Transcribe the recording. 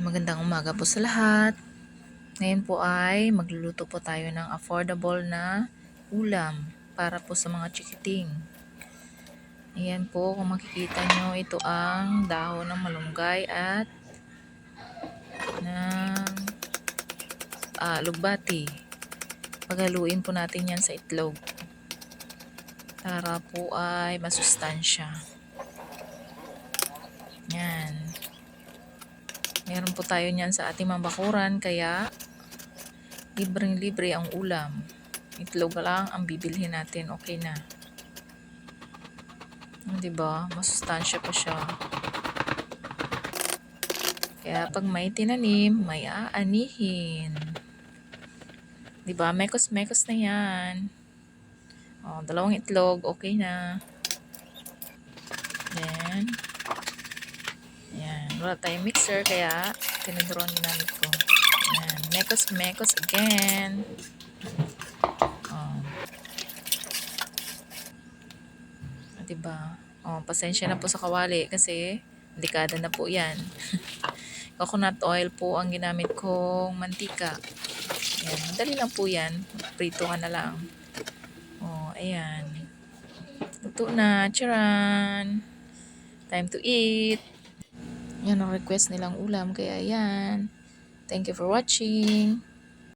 Magandang umaga po sa lahat. Ngayon po ay magluluto po tayo ng affordable na ulam para po sa mga chikiting. Ayan po, kung makikita nyo, ito ang dahon ng malunggay at ng lugbati. Paghaluin po natin yan sa itlog para po ay masustansya. Yan. Meron po tayo niyan sa ating mga bakuran, kaya libreng-libre ang ulam. Itlog lang ang bibilhin natin, okay na. Diba? Masustansya pa siya. Kaya pag may tinanim, may aanihin. Diba? Mekos-mekos na yan. O, 2 itlog, okay na. Then, yan. Wala tayong mixer, kaya tinidron ginamit ko. Yan. Mekos-mekos again. Diba? Oh, pasensya na po sa kawali kasi delikada na po yan. Coconut oil po ang ginamit kong mantika. Ayan, madali lang po yan. Prito ka na lang. Oh, ayan. Luto na. Charan! Time to eat. Yan ang request nilang ulam. Kaya ayan. Thank you for watching.